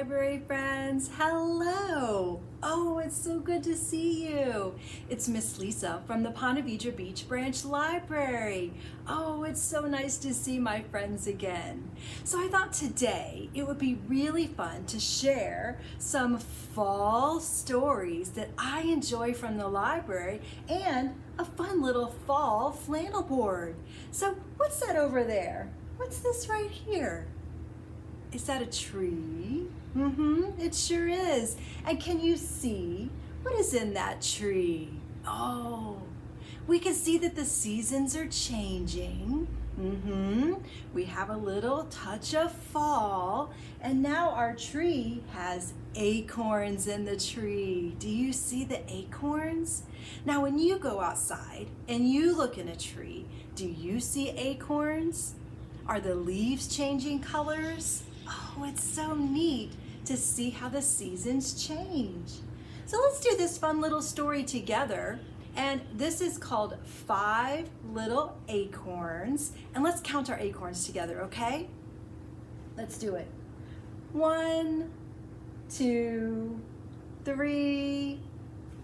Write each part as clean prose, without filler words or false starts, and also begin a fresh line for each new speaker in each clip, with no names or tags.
library friends. Hello. Oh, it's so good to see you. It's Miss Lisa from the Ponte Vedra Beach Branch Library. Oh, it's so nice to see my friends again. So I thought today it would be really fun to share some fall stories that I enjoy from the library and a fun little fall flannel board. So what's that over there? What's this right here? Is that a tree? It sure is. And can you see what is in that tree? Oh, we can see that the seasons are changing. We have a little touch of fall, and now our tree has acorns in the tree. Do you see the acorns? Now when you go outside and you look in a tree, do you see acorns? Are the leaves changing colors? Oh, it's so neat to see how the seasons change. So let's do this fun little story together. And this is called 5 Little Acorns. And let's count our acorns together, okay? Let's do it. 1, 2, 3,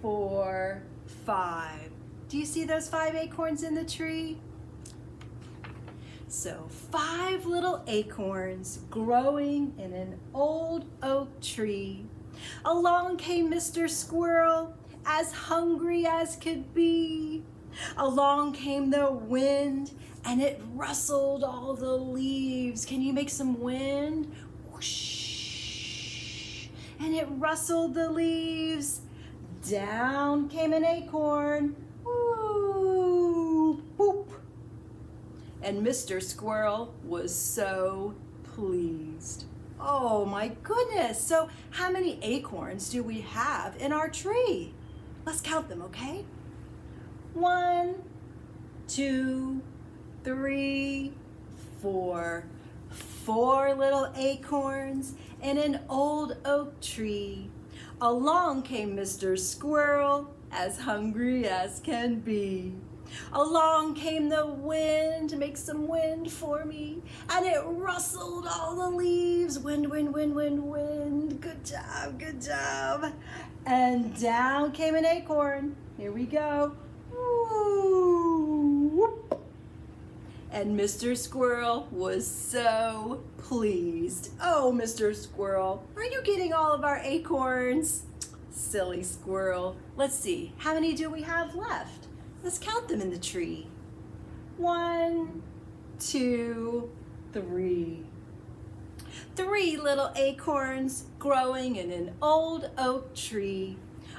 4, 5. Do you see those 5 acorns in the tree? So 5 little acorns growing in an old oak tree. Along came Mr. Squirrel, as hungry as could be. Along came the wind, and it rustled all the leaves. Can you make some wind? Whoosh! And it rustled the leaves. Down came an acorn. Woo! Boop! And Mr. Squirrel was so pleased. Oh my goodness, so how many acorns do we have in our tree? Let's count them, okay? 1, 2, 3, 4. 4 little acorns in an old oak tree. Along came Mr. Squirrel, as hungry as can be. Along came the wind, make some wind for me, and it rustled all the leaves. Wind, wind, wind, wind, wind. Good job, good job. And down came an acorn. Here we go. Woo, whoop. And Mr. Squirrel was so pleased. Oh, Mr. Squirrel, are you getting all of our acorns? Silly squirrel. Let's see, how many do we have left? Let's count them in the tree. 1, 2, 3. 3 little acorns growing in an old oak tree.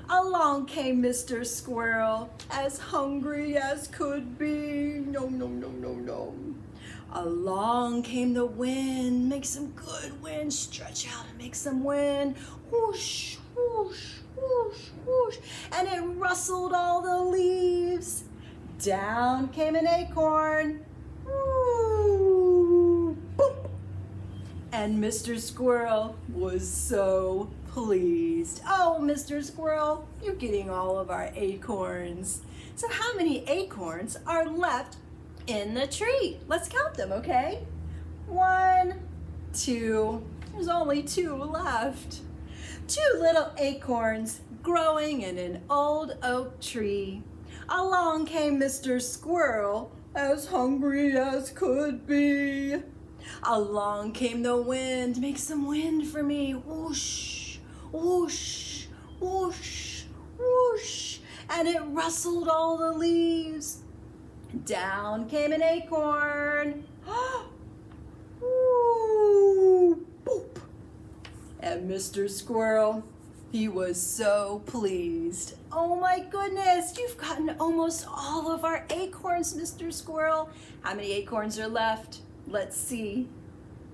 Along came Mr. Squirrel, as hungry as could be. Nom, nom, nom, nom, nom. Along came the wind. Make some good wind. Stretch out and make some wind. Whoosh, whoosh, whoosh, whoosh. And it rustled all the leaves. Down came an acorn. Woo, boop. And Mr. Squirrel was so pleased. Oh, Mr. Squirrel, you're getting all of our acorns. So how many acorns are left in the tree? Let's count them, okay? 1, 2, there's only 2 left. 2 little acorns growing in an old oak tree. Along came Mr. Squirrel, as hungry as could be. Along came the wind, make some wind for me. Whoosh, whoosh, whoosh, whoosh. And it rustled all the leaves. Down came an acorn. Ooh, boop. And Mr. Squirrel, he was so pleased. Oh my goodness, you've gotten almost all of our acorns, Mr. Squirrel. How many acorns are left? Let's see.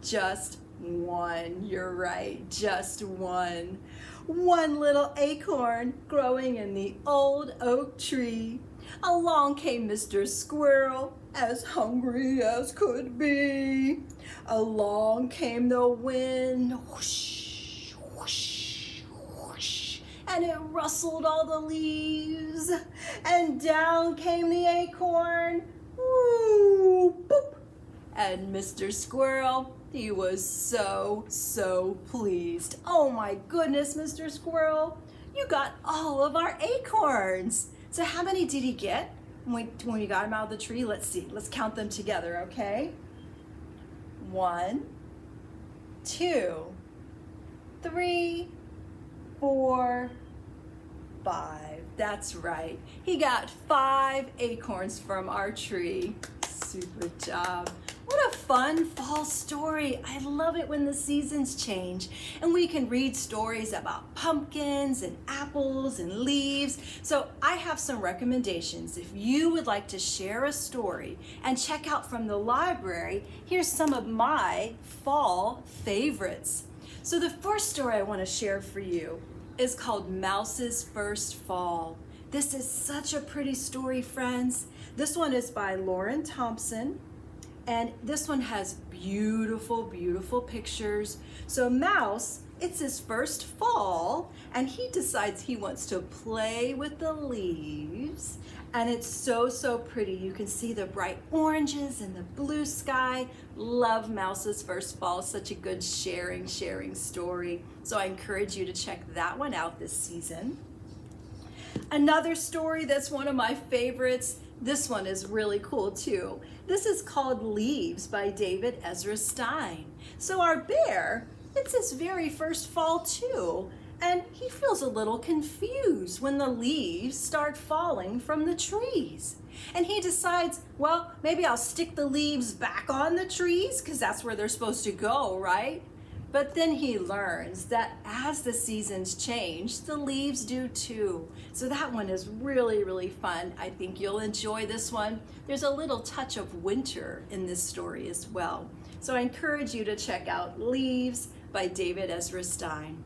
Just 1. You're right, just 1. 1 little acorn growing in the old oak tree. Along came Mr. Squirrel, as hungry as could be. Along came the wind. Whoosh, whoosh, whoosh. And it rustled all the leaves. And down came the acorn. Woo, boop. And Mr. Squirrel, He was so pleased. Oh my goodness, Mr. Squirrel, you got all of our acorns. So how many did he get when we got him out of the tree? Let's see, let's count them together, okay? 1, 2, 3, 4, 5. That's right. He got 5 acorns from our tree. Super job. What a fun fall story. I love it when the seasons change and we can read stories about pumpkins and apples and leaves. So I have some recommendations. If you would like to share a story and check out from the library, here's some of my fall favorites. So the first story I want to share for you is called Mouse's First Fall. This is such a pretty story, friends. This one is by Lauren Thompson, and this one has beautiful, beautiful pictures. So Mouse, it's his first fall, and he decides he wants to play with the leaves, and it's so pretty. You can see the bright oranges and the blue sky. Love Mouse's First Fall. Such a good sharing story. So I encourage you to check that one out this season. Another story that's one of my favorites, this one is really cool too. This is called Leaves by David Ezra Stein. So our bear, it's his very first fall too, and he feels a little confused when the leaves start falling from the trees. And he decides, well, maybe I'll stick the leaves back on the trees because that's where they're supposed to go, right? But then he learns that as the seasons change, the leaves do too. So that one is really fun. I think you'll enjoy this one. There's a little touch of winter in this story as well. So I encourage you to check out Leaves by David Ezra Stein.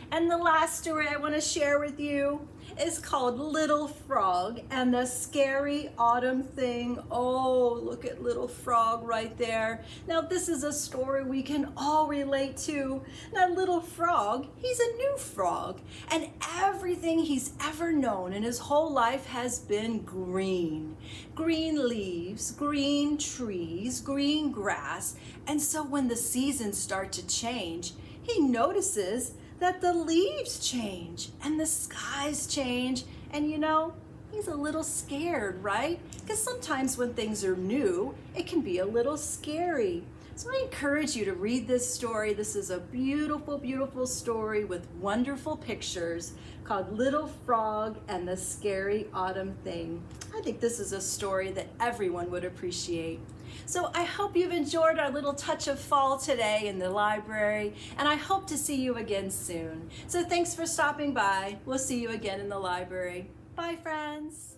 And the last story I want to share with you is called Little Frog and the Scary Autumn Thing. Oh, look at Little Frog right there. Now this is a story we can all relate to. Now Little Frog, he's a new frog, and everything he's ever known in his whole life has been green. Green leaves, green trees, green grass. And so when the seasons start to change, he notices that the leaves change and the skies change, and you know, he's a little scared, right? Because sometimes when things are new, it can be a little scary. So I encourage you to read this story. This is a beautiful story with wonderful pictures called Little Frog and the Scary Autumn Thing. I think this is a story that everyone would appreciate. So I hope you've enjoyed our little touch of fall today in the library, and I hope to see you again soon. So thanks for stopping by. We'll see you again in the library. Bye, friends.